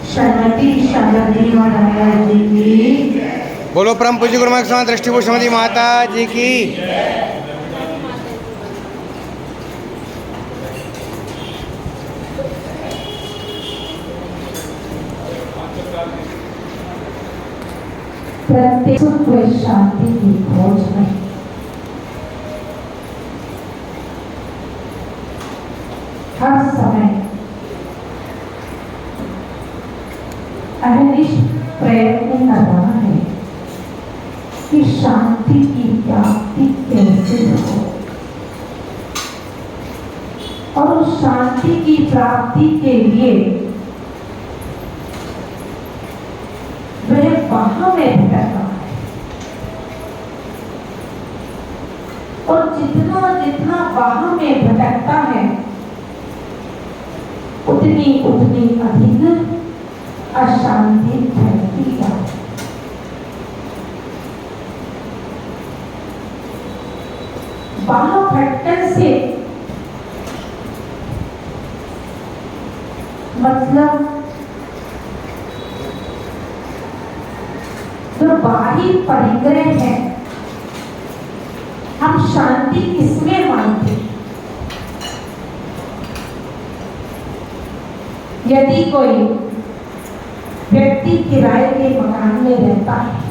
श्रीमती शारदी महाराज जी की। बोलो परम पूज्य गुरुमुख स्वामी दृष्टिभूषण माता जी की। प्रत्येक सुख व शांति की खोज में हर समय अहनिश प्रयत्न कर रहा है कि शांति की प्राप्ति कैसे हो, और उस शांति की प्राप्ति के लिए वह वहां में भटक रहा है। और जितना जितना वहां में भटकता है उतनी उतनी अधिक अशांति फैलती है। वहां भटकन से मतलब जो बाहरी परिग्रह है, हम शांति किसमें मानते हैं? यदि कोई व्यक्ति किराए के मकान में रहता है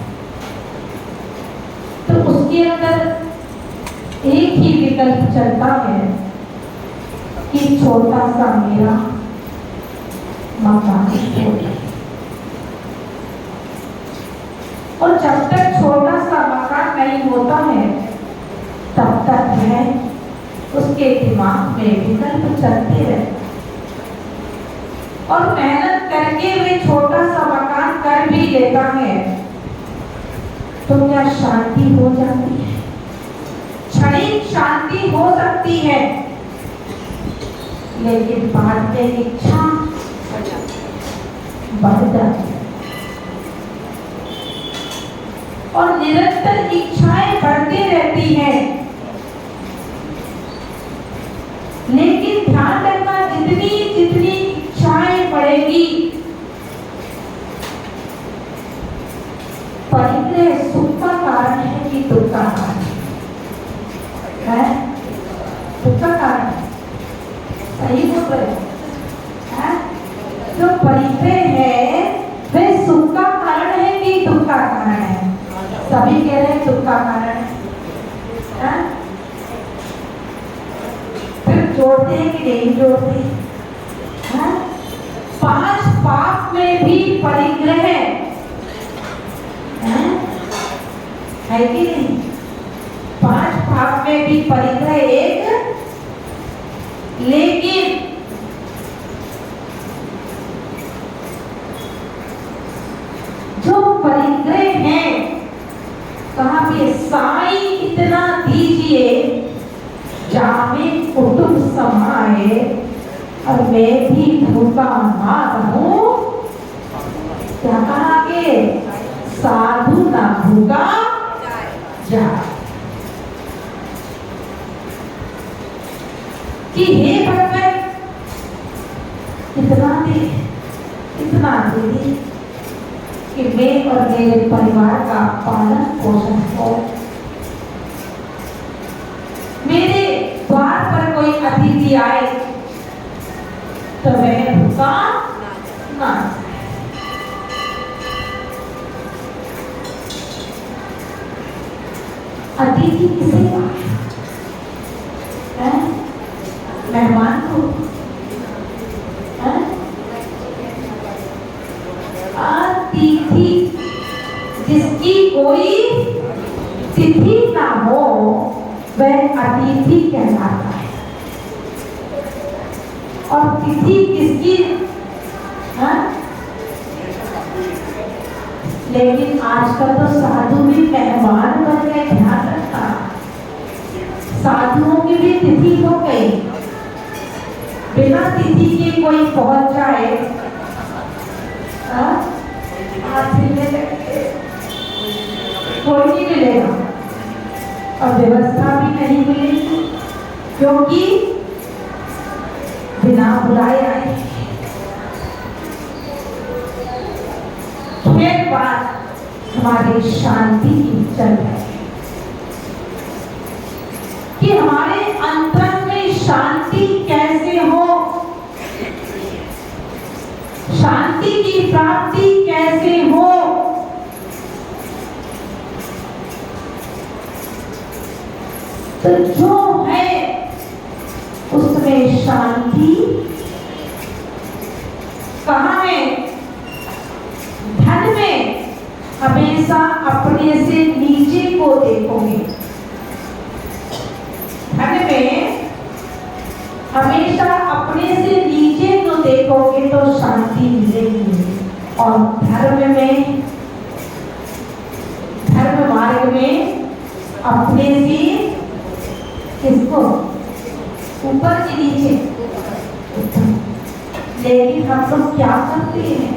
तो उसके अंदर एक ही विकल्प चलता है कि छोटा सा मेरा मकान हो। और जब तक छोटा सा मकान नहीं होता है तब तक है उसके दिमाग में विकल्प चलते रहते, और मेहनत करके वे छोटा सा मकान कर भी लेता है तो क्या शांति हो जाती है? क्षणिक शांति हो सकती है, लेकिन बाद में इच्छा बढ़ जाती है। और निरंतर इच्छाएं बढ़ती रहती हैं, लेकिन ध्यान रखना जितनी जितनी इच्छाएं बढ़ेगी परिग्रह सुख का कारण है कि दुख का कारण है? दुख का कारण है। सही बोल रहे हैं? जो परिग्रह है वह सुख का कारण है कि दुख का कारण है? सभी कह रहे हैं दुख का कारण है। फिर जोड़ते हैं कि नहीं जोड़ते? पांच पाप में भी परिग्रह है कि नहीं? पांच पाप में भी परिग्रह एक, लेकिन जो परिग्रह है कहा भी साई इतना दीजिए जामे कुटुंब समाए, और मैं भी भूखा ना रहूं। क्या कहा के साधु ना भूखा जाए, कि हे भगवान इतना दे कि मैं और मेरे परिवार का पालन पोषण हो। मेरे द्वार पर कोई अतिथि आए तो वह भूखा ना। अतिथि किसे है? मेहमान को। अतिथि जिसकी कोई तिथि ना हो वह अतिथि कहलाता है। और तिथि किसकी है? लेकिन आजकल तो साधु भी मेहमान बन गए। ध्यान रखना, साधुओं की भी तिथि हो गई। बिना तिथि के कोई पहुंच जाए कोई नहीं मिलेगा, और व्यवस्था भी नहीं मिलेगी, क्योंकि बिना बुलाए आए। फिर बात हमारी शांति की चल रही है कि हमारे अंतरंग में शांति कैसे हो, शांति की प्राप्ति कैसे हो। तो जो है उसमें शांति कहाँ है? धन में हमेशा अपने से नीचे को देखोगे, धन में हमेशा अपने से नीचे को देखोगे तो शांति मिलेगी। और धर्म में, धर्म मार्ग में अपने से किसको? ऊपर के नीचे। लेकिन हम लोग क्या करते हैं?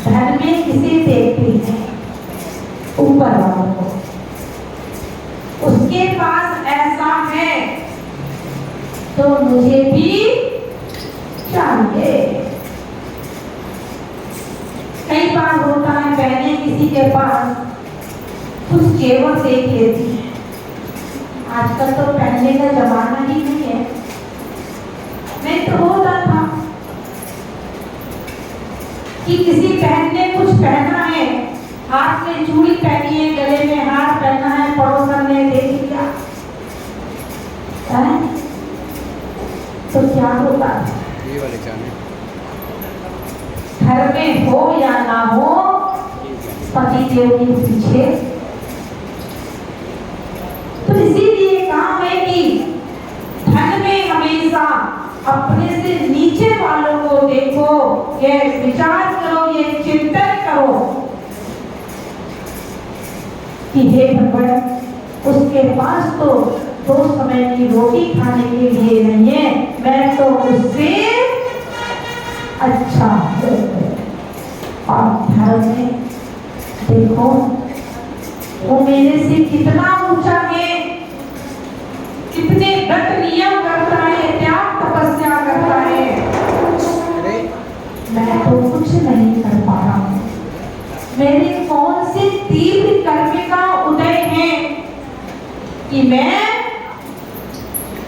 धन में किसे देखते हैं? ऊपर वालों को। उसके पास ऐसा है तो मुझे भी चाहिए। कई बार होता है बहनें किसी के पास कुछ जेवर देख लेती है। आजकल तो पहनने का जमाना ही नहीं है, नहीं तो होता था कि किसी बहन ने कुछ पहना है, हाथ में चूड़ी पहनी है, गले में हार पहना है, पड़ोसन ने देख लिया है? तो क्या होता है? ये वाले चाने घर में हो या ना हो, पति देव के पीछे। तो इसीलिए काम है कि धन में हमेशा अपने से नीचे वालों को देखो, ये विचार करो, ये चिंतन करो कि हे भगवान, उसके पास तो 2 समय की रोटी खाने के लिए नहीं है, मैं तो उससे अच्छा हूँ। और धर्म में देखो वो मेरे से कितना ऊंचा है, कितने व्रत नियम करता है, त्याग तपस्या करता है, मैं तो कुछ नहीं कर पा रहा हूँ। मेरे कौन से तीव्र कर्म का उदय है कि मैं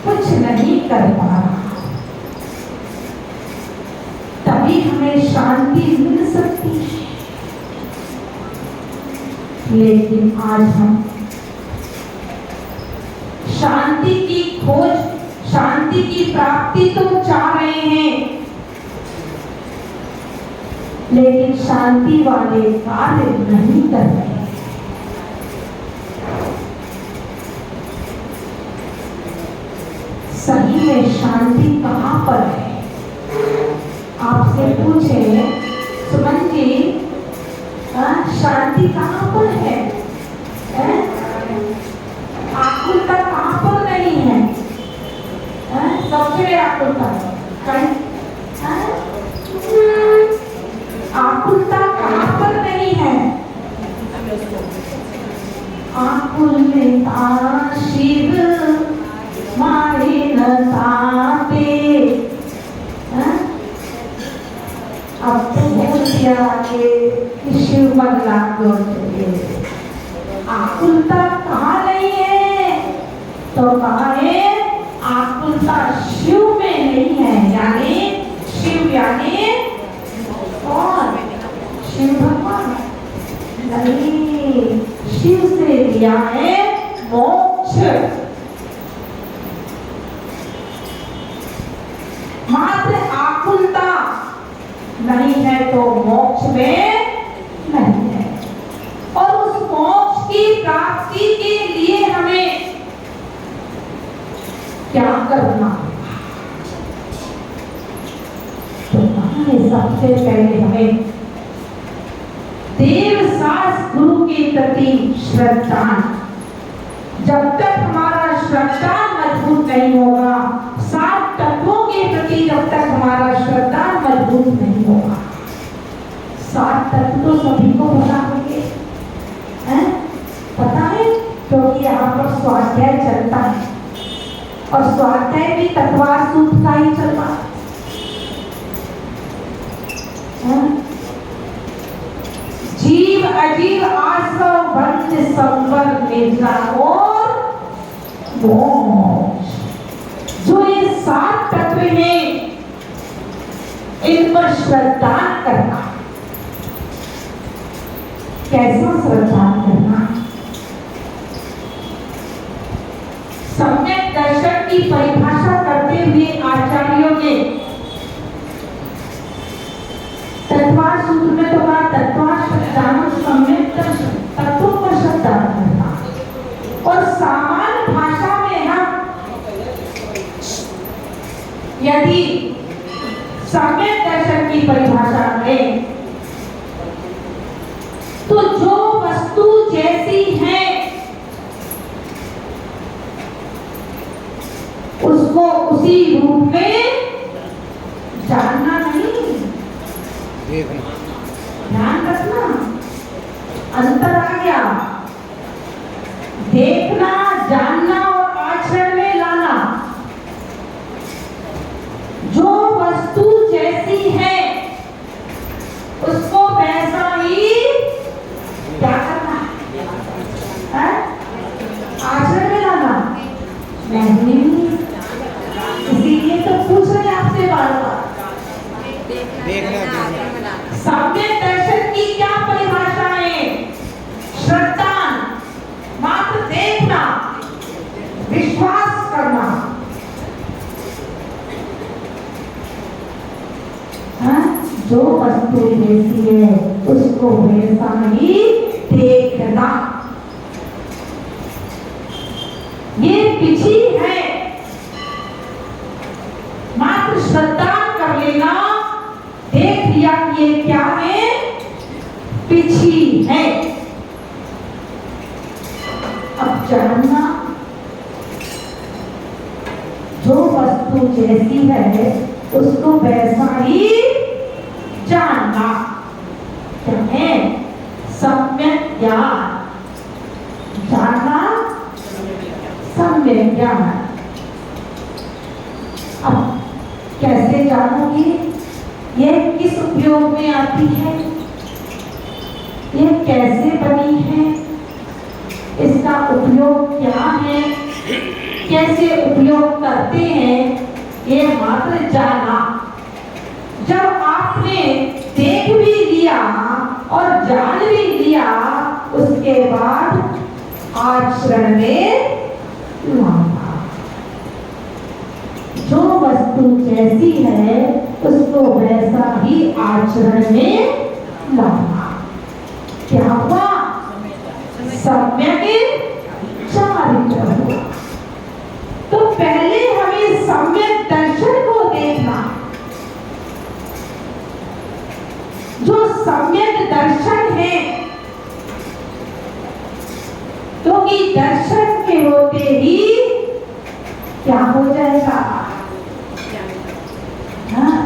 कुछ नहीं कर पा रहा। तभी हमें शांति मिल सकती है। लेकिन आज हम शांति की खोज, शांति की प्राप्ति तो चाह रहे हैं, लेकिन शांति वाले कार्य नहीं कर रहे हैं। सही में शांति कहाँ पर है? आपसे पूछे सुमन जी, शांति कहाँ पर है? आकुलता कहाँ पर नहीं है? सबसे आकुलता आकुलता कहाँ पर नहीं है? आकुलता शिव मारे नताते। अब तो बोल दिया कि शिव बदला आकुलता कहाँ नहीं है? तो कहा है आकुलता शिव में नहीं है, यानी शिव यानी कौन? शिव भगवान नहीं, शिव से लिया है मोक्ष। मात्र आकुलता नहीं है तो मोक्ष में नहीं है। और उस मोक्ष की प्राप्ति के लिए हमें क्या करना? तो सबसे पहले हमें देव शास्त्र गुरु के प्रति श्रद्धा। जब तक हमारा श्रद्धा मजबूत नहीं होगा, 7 तत्वों के प्रति जब तक हमारा श्रद्धा मजबूत नहीं होगा, 7 तत्व तो सभी को पता होंगे, पता है, क्योंकि यहाँ पर स्वाध्याय चलता है और स्वाध्याय भी तत्वार सूत्र का ही चल रहा है। अजीब आश्रम वंश संवर निद्रा और मोक्ष, जो ये 7 तत्व हैं, इन पर श्रद्धा करना। कैसा श्रद्धा करना? सम्यक दर्शन की परिभाषा करते हुए आचार्यों ने तत्वार सूत्र में तो कहा तत्वार श्रद्धानु सम्यक दर्शन, तत्वों पर श्रद्धा करना। और सामान्य भाषा में हम यदि सम्यक दर्शन की परिभाषा में तो जो वस्तु जैसी है उसको उसी रूप में जानना नहीं, ध्यान रखना, अंतर आ गया। देखना, जानना और आचरण में लाना। जो वस्तु जैसी है उसको वैसा ही क्या करना है? आचरण में लाना। नहीं, इसीलिए तो पूछ रहे आपसे बार बार। सम्यक दर्शन की क्या परिभाषा है? श्रद्धा, मात्र देखना, विश्वास करना। जो वस्तु जैसी है उसको वैसा ही देखना। ये पिछी है, मात्र श्रद्धा कर लेना, देख लिया कि ये क्या है, पिछी है। अब जानना, जो वस्तु जैसी है उसको वैसा ही जानना। क्या है? सम्यक ज्ञान। जानना, सम्यक ज्ञान। अब कैसे जानोगी? ये किस उपयोग में आती है? ये कैसे बनी है? इसका उपयोग क्या है? कैसे उपयोग करते हैं? ये मात्र जाना। जब आपने देख भी लिया और जान भी लिया, उसके बाद आचरण में लाना। जो वस्तु जैसी है उसको वैसा ही आचरण में लाना। क्या हुआ? सम्यक चारित्र हुआ। तो पहले हमें सम्यक दर्शन को देखना। जो सम्यक दर्शन है, क्योंकि दर्शन के होते ही क्या हो जाएगा? हाँ?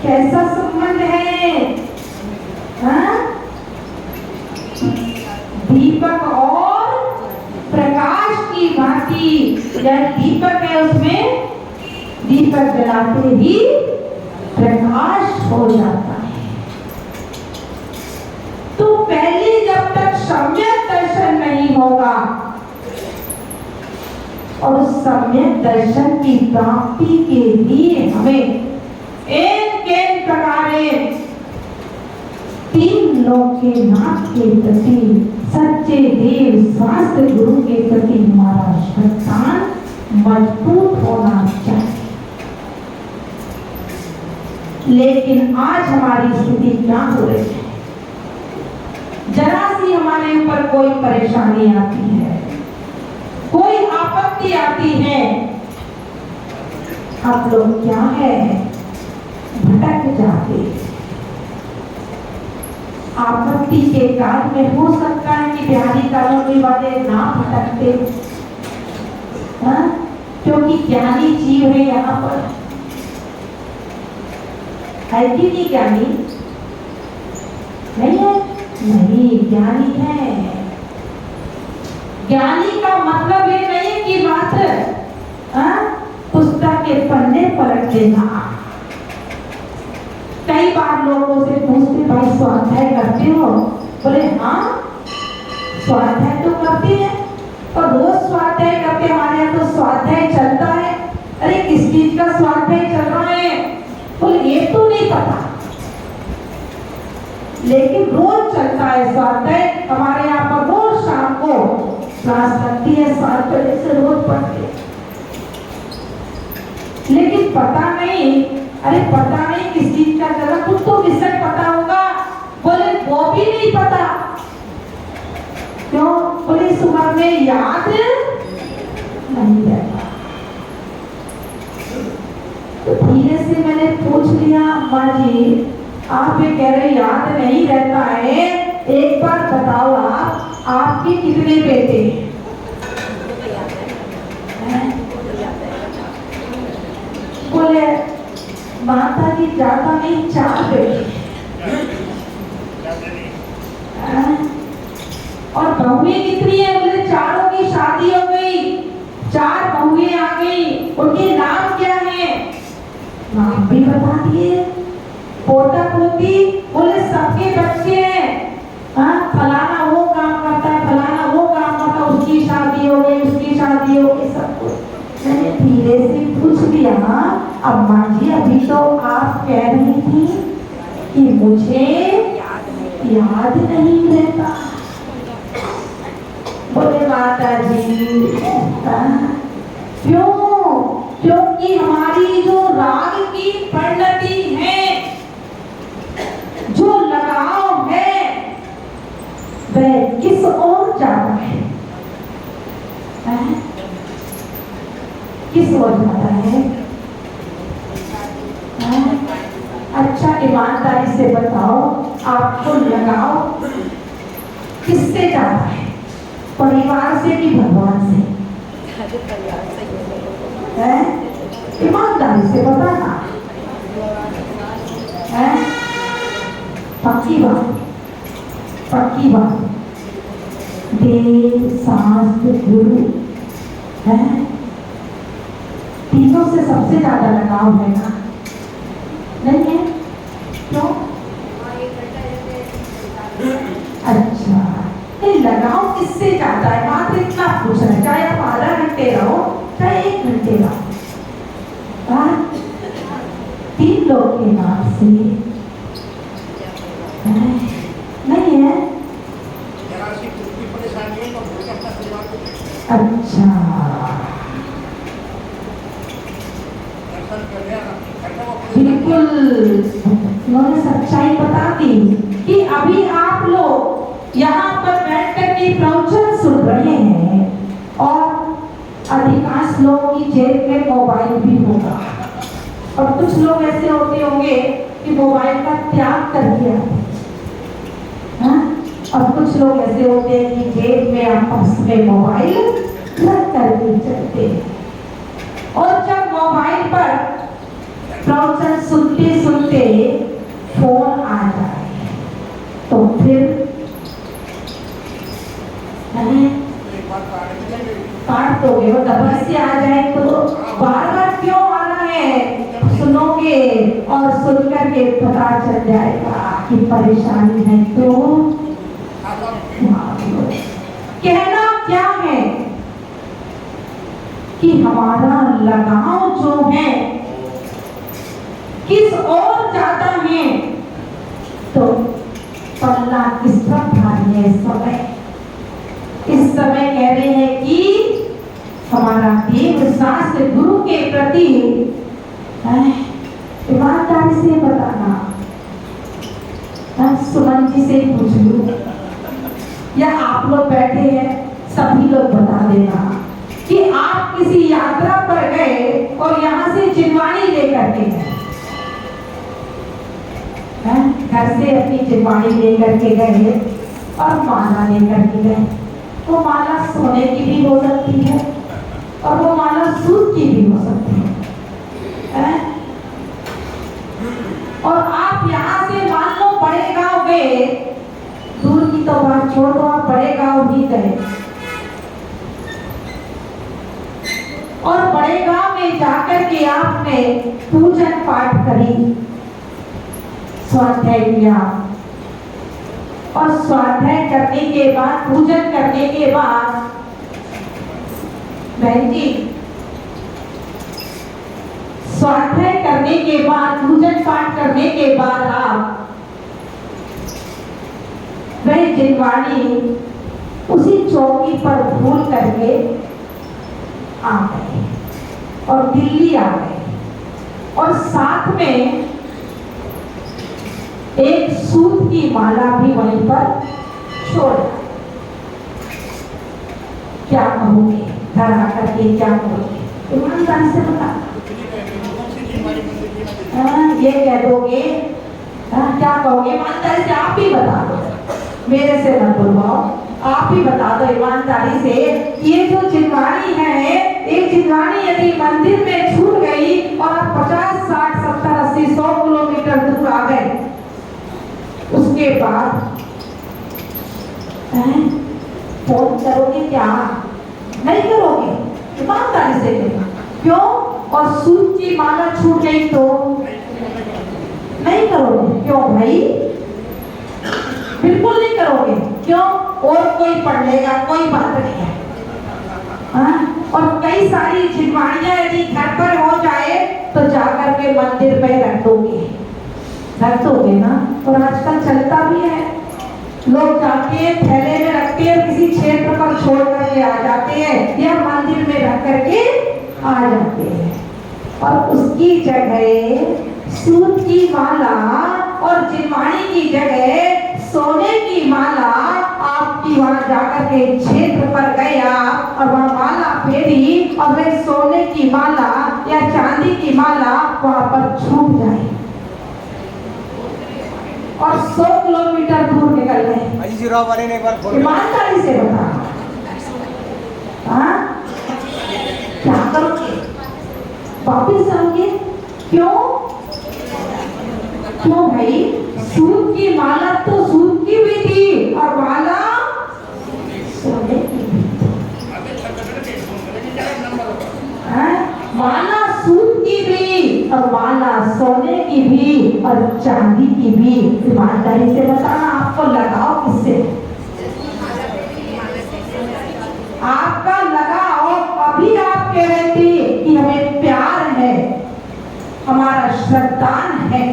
कैसा संबंध है? हाँ? दीपक और प्रकाश की भांति। यह दीपक है, उसमें दीपक जलाते ही प्रकाश हो जाता है। तो पहले जब तक सम्यक दर्शन नहीं होगा और उस सम्यक दर्शन की प्राप्ति के लिए हमें एन प्रकारे 3 लोक के नाथ के प्रति, सच्चे देव शास्त्र गुरु के प्रति हमारा श्रद्धा मजबूत होना चाहिए। लेकिन आज हमारी स्थिति क्या हो रही है? जरा सी हमारे ऊपर कोई परेशानी आती है, कोई आपत्ति आती है, आप लोग क्या है, भटक जाते। आपत्ति के काल में हो सकता है कि बिहारी कॉलोनी वाले ना भटकते, क्योंकि ज्ञानी जीव है यहाँ पर, है कि नहीं? ज्ञानी नहीं है? नहीं, ज्ञानी है। ज्ञानी का मतलब ये नहीं कि मात्र पुस्तक के पन्ने पलट देना। कई बार लोगों से पूछते, भाई स्वाध्याय करते हो? बोले हाँ, स्वाध्याय तो करते हैं और रोज स्वाध्याय करते, हमारे यहाँ तो स्वाध्याय चलता है। अरे किस चीज का स्वाध्याय चल रहा है? बोले ये तो नहीं पता, लेकिन रोज चलता है स्वाध्याय हमारे यहाँ पर। रोज शाम को क्लास लगती है, 7 बजे से रोज पढ़ते, लेकिन पता नहीं, अरे पता नहीं किस चीज का चल रहा। कुछ तो विषय पता होगा, बोले वो भी नहीं पता। क्यों? बोले इस उम्र में याद नहीं रहता। तो धीरे से मैंने पूछ लिया, अम्मा जी आप ये कह रहे याद नहीं रहता है, एक बार बताओ आप, आपके कितने बेटे हैं? बोले माता जी ज्यादा नहीं, 4 बेटे। और बहुएं कितनी है? बोले 4 की शादी हो गई, 4 बहुएं आ गई, उनके नाम क्या है? नाम भी बता दिए। पोता पोती, बोले सबके बच्चे हैं, हाँ फलाना वो काम करता है, फलाना वो काम करता है, उसकी शादी हो गई, उसकी शादी हो गई, सब कुछ। मैंने धीरे से पूछ लिया, अम्मा जी अभी तो आप कह रही थी कि मुझे याद नहीं रहता। बोले माता जी क्यों? क्योंकि हमारी जो राग की परिणति है, जो लगाव है, वह किस ओर जाता है? किस ओर जाता है? अच्छा ईमानदारी से बताओ, आपको लगाव किससे जाता है? परिवार से कि भगवान से? ईमानदारी से बताना है। पक्की बात, पक्की बात। देव शास्त्र गुरु है, तीनों से सबसे ज्यादा लगाव है ना? नहीं है? क्यों? अच्छा, ये लगाव किससे जाता है? मात्र इतना पूछ रहे, चाहे आप आधा घंटे रहो चाहे 1 घंटे रहो, 3 लोग के नाम से नहीं है? अच्छा, बिल्कुल उन्होंने सच्चाई बता दी कि अभी आप लोग यहाँ पर बैठ कर के प्रवचन सुन रहे हैं और अधिकांश लोगों की जेब में मोबाइल भी होगा, और कुछ लोग ऐसे होते होंगे कि मोबाइल का त्याग कर दिया, हाँ? और कुछ लोग ऐसे होते हैं कि जेब में आपस में मोबाइल रख कर के चलते हैं। और जब मोबाइल पर प्रवचन सुनते सुनते फोन आ जाए तो फिर काट दोगे, वो दबा से आ जाए तो बार बार क्यों आना है? सुनोगे और सुन करके पता चल जाएगा कि परेशानी है। तो कहना क्या है कि हमारा लगाव जो है किस ओर जाता है, तो पल्ला किस तरफ भारी है? इस समय कह रहे हैं कि हमारा देव शास्त्र गुरु के प्रति ईमानदारी से बताना। सुमन जी से पूछ लूं या आप लोग बैठे हैं सभी लोग बता देना कि आप किसी यात्रा पर गए और यहाँ से चिनवाणी लेकर के गए, घर से अपनी चिनवाणी लेकर के गए और माला लेकर के गए। वो माला सोने की भी हो सकती है और वो माला सूत की भी हो सकती है। और आप यहाँ से मान लो बड़े गांव गए, दूर की तो बात छोड़ दो, आप बड़े गांव भी गए और बड़े गांव में जाकर के आपने पूजन पाठ करी, स्वाध्याय किया, और स्वाध्याय करने के बाद, पूजन करने के बाद, बहन जी, स्वाध्याय करने के बाद, पूजन पाठ करने के बाद आप वह जिनवाणी उसी चौकी पर भूल करके आ गए और दिल्ली आ गए, और साथ में एक सूत की माला भी वहीं पर छोड़। क्या कहोगे घर आकर के, क्या कहोगे ईमानदारी से बता। ये कह दोगे, क्या कहोगे ईमानदारी से, आप ही बता दो, मेरे से मत बुलवाओ, आप ही बता दो ईमानदारी से। ये जो जिनवाणी है, एक जिनवाणी यदि मंदिर में छूट गई और आप 50, 60, 70, 80, 100 किलोमीटर दूर आ गए, उसके बाद फोन करोगे क्या? नहीं करोगे, ईमानदारी से कहना। क्यों? और सूत की माला छूट गई तो नहीं करोगे। क्यों भाई? बिल्कुल नहीं करोगे। क्यों? और कोई पढ़ लेगा, कोई बात नहीं है। और कई सारी जिनवाणियां यदि घर पर हो जाए तो जाकर के मंदिर में रख दोगे ना। और आजकल चलता भी है, लोग जाके थैले में रखते हैं, किसी क्षेत्र पर छोड़ करके आ जाते हैं या मंदिर में रख करके आ जाते हैं। और उसकी जगह सूत की माला और जिनवाणी की जगह सोने की माला आपकी वहां जाकर के क्षेत्र पर गया और वह माला फेरी और वह सोने की माला या चांदी की माला वहां पर छूट जाए और 100 किलोमीटर दूर निकल गए। ईमानदारी से बता, क्या करोगे? वापिस आओगे? क्यों? क्यों भाई? सूत की माला तो सूत की भी थी और माला सोने की भी थी। माला सूत की भी और माला सोने की भी और चांदी की भी। ईमानदारी से बताना, आपको लगाओ किससे? आपका लगाओ अभी आप कह रहे थे कि हमें प्यार है, हमारा श्रद्धान है।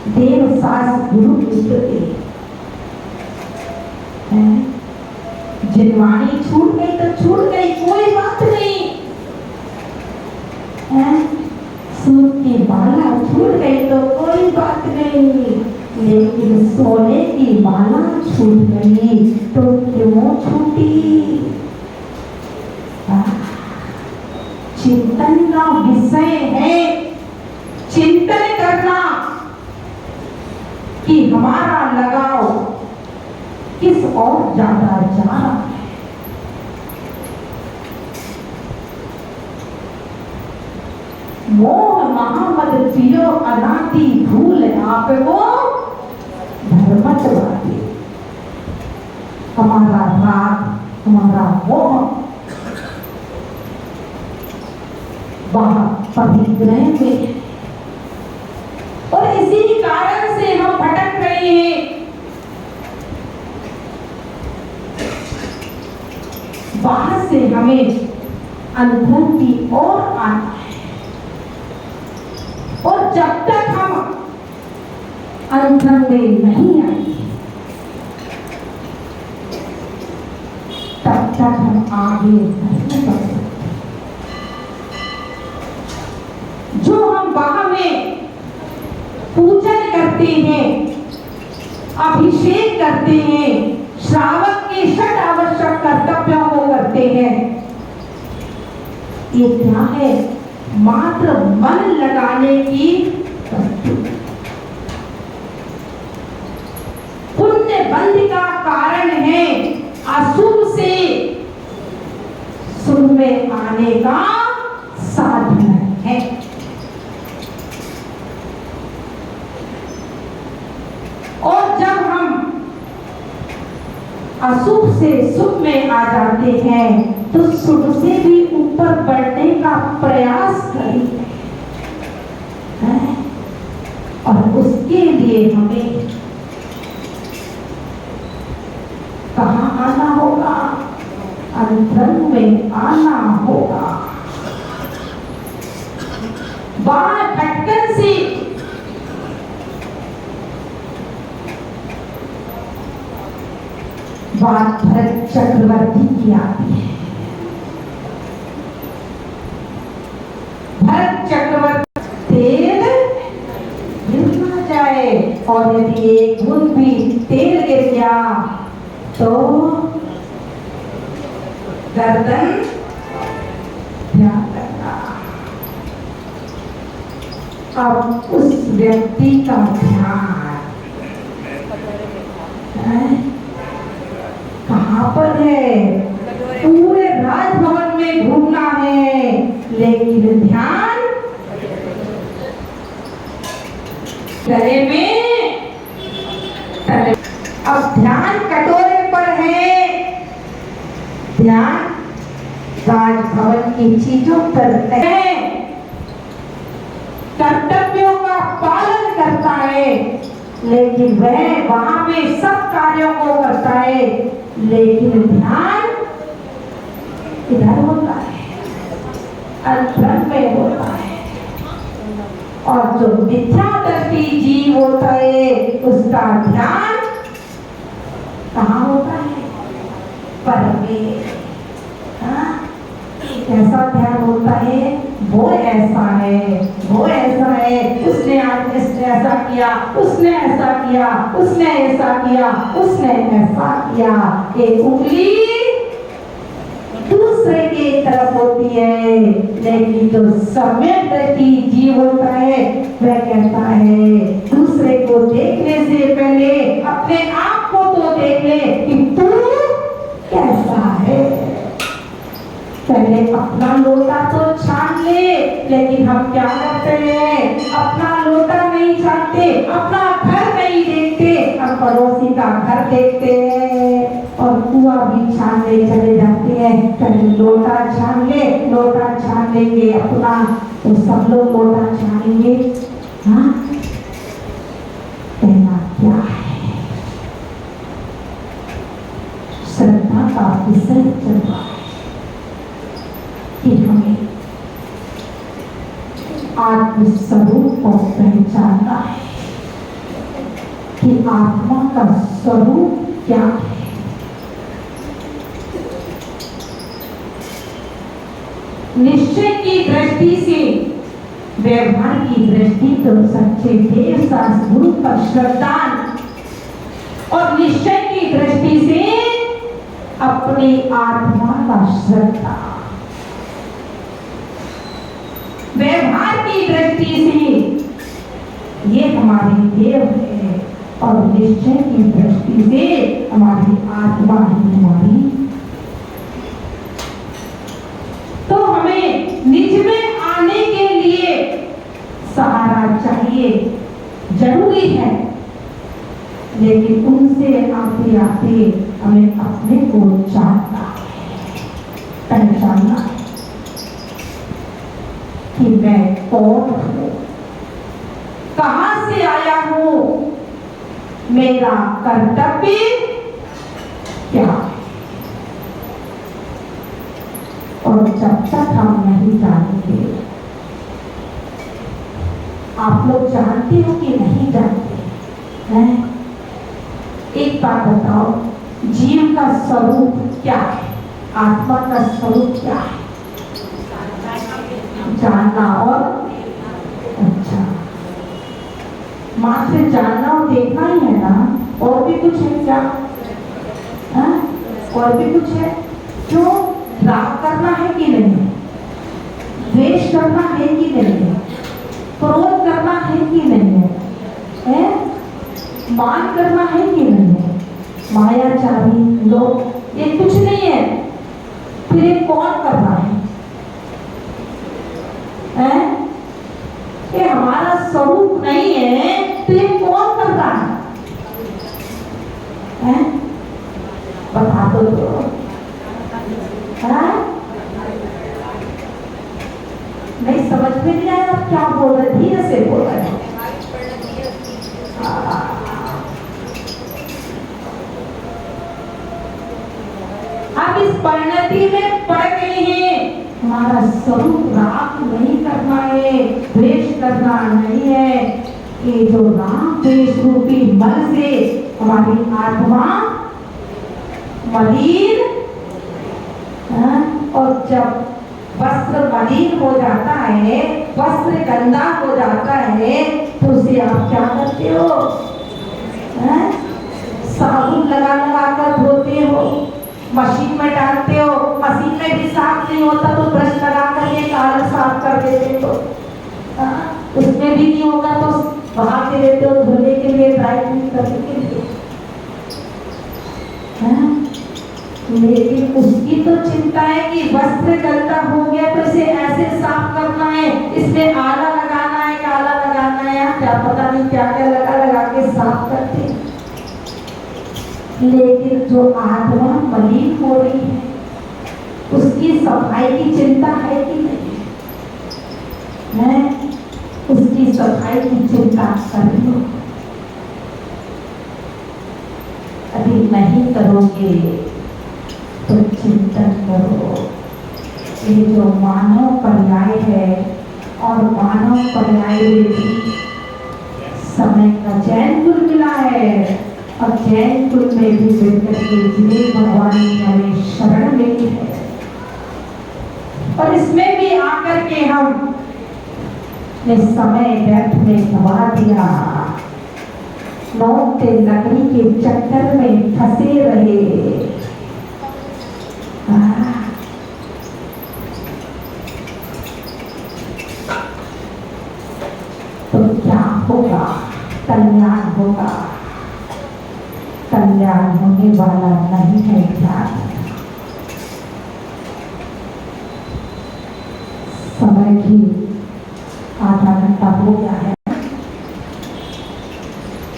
देव सास गुरु मित्र के जिनवाणी छूट गई तो छूट गई, कोई बात नहीं। सूत की माला छूट गई तो कोई बात नहीं, लेकिन सोने की माला छूट गई तो क्यों छूटी? चिंतन का विषय है, चिंतन करना कि हमारा लगाव किस और ज्यादा जा रहा है। मोह महामद पियो अनादि भूल आप वो धर्मचवादी। हमारा राग, हमारा मोह वह परिग्रह में, और इसी कारण से हम भटक रहे हैं। वहां से हमें अंधन की ओर आना है, और जब तक हम अंधन में नहीं आए तब तक हम आगे नहीं बढ़ सकते। जो हम वहां में पूजन करते हैं, अभिषेक करते हैं, श्रावक के षट आवश्यक कर्तव्यों को करते हैं, ये क्या है? मात्र मन लगाने की वस्तु। पुण्य बंध का कारण है, अशुभ से शुभ में आने का साधन है। और जब हम अशुभ से शुभ में आ जाते हैं तो शुभ से भी ऊपर बढ़ने का प्रयास करें, और उसके लिए हमें आना होगा, अंतरंग में आना होगा। बाहर ढक्कन से बात भरत चक्रवर्ती की आती है। भरत चक्रवर्ती तेल गिर ना जाए, और यदि एक बूंद भी तेल गिर गया तो गर्दन ध्यान रखना। अब उस व्यक्ति का ध्यान कहाँ पर है? पूरे राजभवन में घूमना है, लेकिन ध्यान गले में तले। अब ध्यान कटोरे पर है, ध्यान राजभवन की चीजों पर है, कर्तव्यों का पालन करता है, लेकिन वह वहां में सब कार्यों को करता है, लेकिन ध्यान इधर होता है, अंतरंग में होता है। और जो मिथ्यादर्शी जीव होता है उसका ध्यान कहाँ होता है? पर में। कैसा ध्यान होता है? वो ऐसा है, वो ऐसा है, उसने आज ऐसा किया, उसने ऐसा किया, उसने ऐसा किया, उसने ऐसा किया। एक उंगली दूसरे की तरफ होती है, लेकिन जो सम्यक जीव होता है वह कहता है दूसरे को देखने से पहले अपने आप को तो देख ले कि तू कैसा है। पहले अपना लोटा तो छान ले, लेकिन हम क्या करते हैं? अपना लोटा नहीं छानते, अपना घर नहीं देखते, हम पड़ोसी का घर देखते हैं और कुआं भी छानने चले जाते हैं। पहले लोटा छान ले, लोटा छान लेंगे अपना तो सब लोग लोटा छानेंगे। हाँ, कहना क्या है? श्रद्धा का विषय चल रहा है कि हमें आत्मस्वरूप को पहचानना है कि आत्मा का स्वरूप क्या है। निश्चय की दृष्टि से, व्यवहार की दृष्टि तो सच्चे देव शास्त्र गुरु पर श्रद्धा, और निश्चय की दृष्टि से अपनी आत्मा का श्रद्धा। व्यवहार की दृष्टि से ये हमारे देव है, और निश्चय की दृष्टि से हमारी आत्मा ही हमारी। तो हमें निज में आने के लिए सहारा चाहिए, जरूरी है, लेकिन उनसे आते आते हमें अपने को जानना है, पहचानना है कि मैं कौन हूँ, कहां से आया हूँ, मेरा कर्तव्य क्या है। और जब तक हम नहीं जानेंगे, आप लोग जानते हो कि नहीं जानते हैं? एक बात बताओ, जीव का स्वरूप क्या है, आत्मा का स्वरूप क्या है? जानना और अच्छा, मात्र जानना और देखना ही है ना? और भी कुछ है क्या? और भी कुछ है? क्यों? राग करना है कि नहीं? द्वेष करना है कि नहीं? क्रोध करना है कि नहीं है? मान करना है कि नहीं है? मायाचारी लोग, ये कुछ नहीं है, फिर ये कौन कर रहा है? ये हमारा स्वरूप नहीं है, तो ये कौन कर रहा है? बता दो तो। नहीं समझ में नहीं आया आप क्या बोल रहे, धीरे से बोल रहे हैं। हमारा स्वरूप राग नहीं करना है, द्वेष करना नहीं है। ये जो राग द्वेष रूपी मल से हमारी आत्मा मलिन, और जब वस्त्र मलिन हो जाता है, वस्त्र गंदा हो जाता है, तो उसे आप क्या करते हो? साबुन लगा लगा कर धोते हो, मशीन में डालते हो, मशीन में भी साफ नहीं होता तो ब्रश लगा कर ये काला साफ कर देते हो। उसमें भी नहीं होगा तो वहां के देते हो धोने के लिए, ड्राई क्लीन करने के लिए। लेकिन उसकी तो चिंता है कि वस्त्र गंदा हो गया तो इसे ऐसे साफ करना है, इसमें आला लगाना है, काला लगाना है, क्या पता नहीं क्या क्या लगा लगा के साफ करते। लेकिन जो आत्मा मलिन हो रही है उसकी सफाई की चिंता है कि नहीं? मैं उसकी सफाई की चिंता कर रही हूँ। अभी नहीं करोगे तो चिंतन करो। ये जो मानव पर्याय है और मानव पर्याय में भी समय का जैन कुल मिला है, और जैन कुल में भी मिलकर के जिन्हें भगवान ने हमें शरण मिली है, और इसमें भी आकर के हम ने समय व्यर्थ में गवा दिया, मौत के लकड़ी के चक्कर में फंसे रहे। तो क्या होगा? कल्याण होगा। कल्याण होने वाला नहीं है ध्यान। समय भी आधा घंटा हो गया है,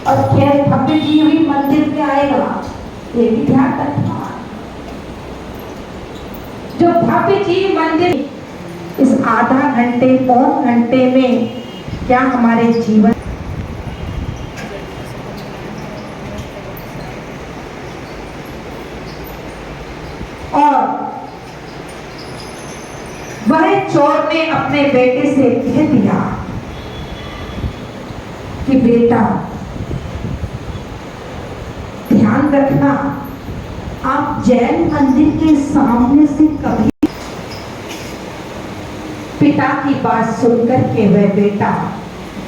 और खैर भव्य जीवी मंदिर में आएगा, ये भी ध्यान रखना। जो भव्य जीव मंदिर इस आधा घंटे पौन घंटे में क्या हमारे जीवन और वह चोर ने अपने बेटे से कह दिया कि बेटा ध्यान रखना, आप जैन मंदिर के सामने से कभी, पिता की बात सुनकर के वह बेटा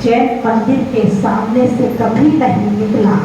जैन मंदिर के सामने से कभी नहीं निकला।